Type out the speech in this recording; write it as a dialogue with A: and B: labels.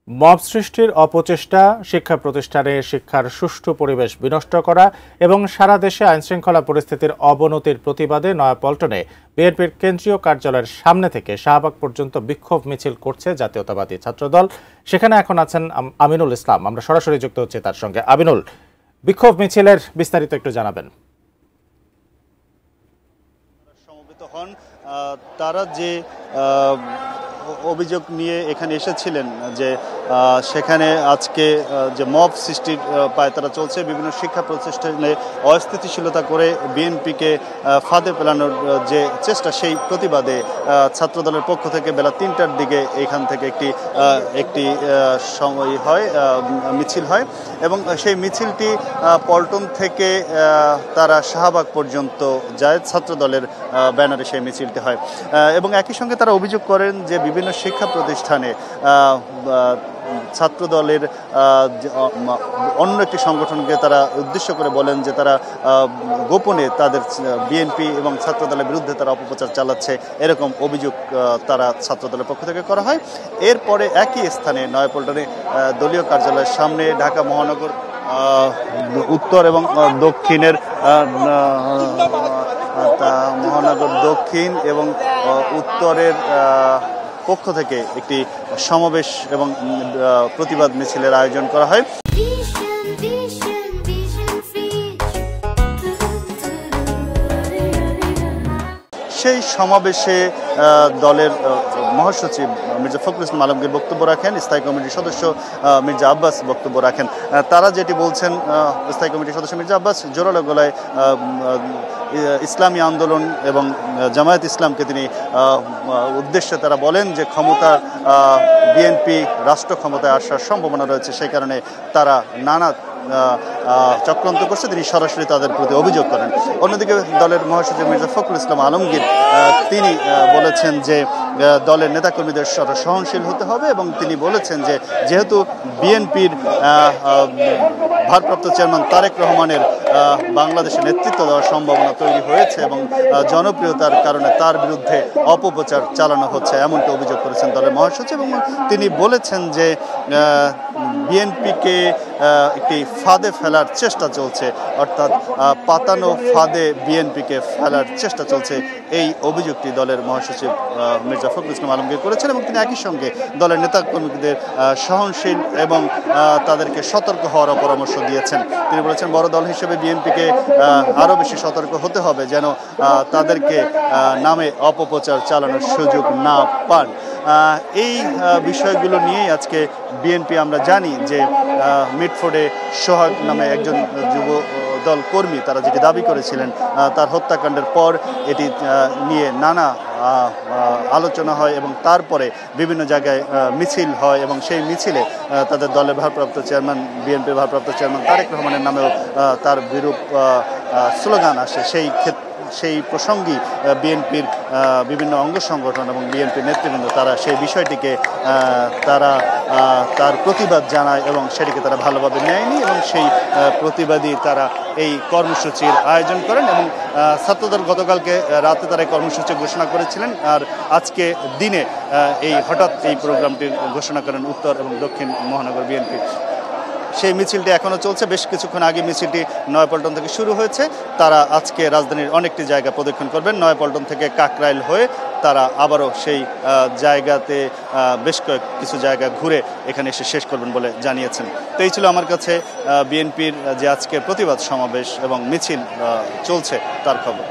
A: Mob সৃষ্টির অপচেষ্টা, শিক্ষা প্রতিষ্ঠানে শিক্ষার সুষ্ঠু পরিবেশ বিনষ্ট করা এবং সারা দেশে আইনশৃঙ্খলা পরিস্থিতির অবনতির প্রতিবাদে নয়াপল্টনে বিএনপির কেন্দ্রীয় কার্যালয়ের সামনে থেকে শাহবাগ পর্যন্ত বিক্ষোভ মিছিল করছে জাতীয়তাবাদী ছাত্রদল। সেখানে এখন আছেন আমিনুল ইসলাম। আমরা সরাসরি যুক্ত হচ্ছি তার সঙ্গে। আমিনুল, বিক্ষোভ মিছিলের বিস্তারিত একটু জানাবেন।
B: সমবেত হন তারা যে অভিযোগ নিয়ে এখানে এসেছিলেন যে সেখানে আজকে যে মব সৃষ্টির পায়তারা চলছে, বিভিন্ন শিক্ষা প্রতিষ্ঠানে অস্থিতিশীলতা করে বিএনপিকে ফাঁদে ফেলানোর যে চেষ্টা, সেই প্রতিবাদে ছাত্রদলের পক্ষ থেকে বেলা ৩টার দিকে এখান থেকে একটি সময় হয়, মিছিল হয় এবং সেই মিছিলটি পল্টন থেকে তারা শাহবাগ পর্যন্ত যায়। ছাত্রদলের ব্যানারে সেই মিছিলটি হয় এবং একই সঙ্গে তারা অভিযোগ করেন যে বিভিন্ন শিক্ষা প্রতিষ্ঠানে ছাত্রদলের অন্য একটি সংগঠনকে তারা উদ্দেশ্য করে বলেন যে তারা গোপনে তাদের বিএনপি এবং ছাত্রদলের বিরুদ্ধে তারা অপপ্রচার চালাচ্ছে, এরকম অভিযোগ তারা ছাত্রদলের পক্ষ থেকে করা হয়। এরপরে একই স্থানে নয়াপল্টনে দলীয় কার্যালয়ের সামনে ঢাকা মহানগর উত্তর এবং দক্ষিণের মহানগর দক্ষিণ এবং উত্তরের পক্ষ থেকে একটি সমাবেশ এবং প্রতিবাদ মিছিলের আয়োজন করা হয়। সেই সমাবেশে দলের মহাসচিব মির্জা ফখরুল ইসলাম আলমগীর বক্তব্য রাখেন, স্থায়ী কমিটির সদস্য মির্জা আব্বাস বক্তব্য রাখেন। তারা যেটি বলছেন, স্থায়ী কমিটির সদস্য মির্জা আব্বাস জোরালো গলায় ইসলামী আন্দোলন এবং জামায়াত ইসলামকে তিনি উদ্দেশ্যে তারা বলেন যে বিএনপি রাষ্ট্র ক্ষমতায় আসার সম্ভাবনা রয়েছে, সেই কারণে তারা নানা চক্রান্ত করছে, তিনি সরাসরি তাদের প্রতি অভিযোগ করেন। অন্যদিকে দলের মহাসচিব মির্জা ফখরুল ইসলাম আলমগীর তিনি বলেছেন যে দলের নেতাকর্মীদের সহনশীল হতে হবে এবং তিনি বলেছেন যে যেহেতু বিএনপির ভারপ্রাপ্ত চেয়ারম্যান তারেক রহমানের বাংলাদেশে নেতৃত্ব দেওয়ার সম্ভাবনা তৈরি হয়েছে এবং জনপ্রিয়তার কারণে তার বিরুদ্ধে অপপ্রচার চালানো হচ্ছে, এমনটা অভিযোগ করেছেন দলের মহাসচিব। এবং তিনি বলেছেন যে বিএনপিকে একটি ফাঁদে ফেলার চেষ্টা চলছে, অর্থাৎ পাতানো ফাঁদে বিএনপিকে ফেলার চেষ্টা চলছে, এই অভিযোগটি দলের মহাসচিব মির্জা ফখরুল ইসলাম আলমগীর করেছেন। এবং তিনি একই সঙ্গে দলের নেতাকর্মীদের সহনশীল এবং তাদেরকে সতর্ক হওয়ার পরামর্শ দিয়েছেন। তিনি বলেছেন বড় দল হিসেবে বিএনপিকে আরও বেশি সতর্ক হতে হবে যেন তাদেরকে নামে অপপ্রচার চালানোর সুযোগ না পান। এই বিষয়গুলো নিয়েই আজকে বিএনপি, আমরা জানি যে মিটফোর্ডে সোহাগ নামে একজন যুব দল কর্মী তারা যেটি দাবি করেছিলেন, তার হত্যাকাণ্ডের পর এটি নিয়ে নানা আলোচনা হয় এবং তারপরে বিভিন্ন জায়গায় মিছিল হয় এবং সেই মিছিলে তাদের দলের ভারপ্রাপ্ত চেয়ারম্যান, বিএনপির ভারপ্রাপ্ত চেয়ারম্যান তারেক রহমানের নামেও তার বিরূপ স্লোগান আসে। সেই প্রসঙ্গে বিএনপির বিভিন্ন অঙ্গ সংগঠন এবং বিএনপির নেতৃবৃন্দ তারা সেই বিষয়টিকে তার প্রতিবাদ জানায় এবং সেটিকে তারা ভালোভাবে নেয়নি এবং সেই প্রতিবাদী তারা এই কর্মসূচির আয়োজন করেন এবং ছাত্রদল গতকালকে রাতে তারা কর্মসূচি ঘোষণা করেছিলেন আর আজকে দিনে হঠাৎ এই প্রোগ্রামটির ঘোষণা করেন উত্তর এবং দক্ষিণ মহানগর বিএনপি। সেই মিছিলটি এখনও চলছে। বেশ কিছুক্ষণ আগে মিছিলটি নয়াপল্টন থেকে শুরু হয়েছে। তারা আজকে রাজধানীর অনেকটি জায়গা প্রদক্ষিণ করবেন। নয়াপল্টন থেকে কাকরাইল হয়ে তারা আবারও সেই জায়গাতে বেশ কিছু জায়গা ঘুরে এখানে এসে শেষ করবেন বলে জানিয়েছেন। তো এই ছিল আমার কাছে বিএনপির যে আজকে প্রতিবাদ সমাবেশ এবং মিছিল চলছে তার খবর।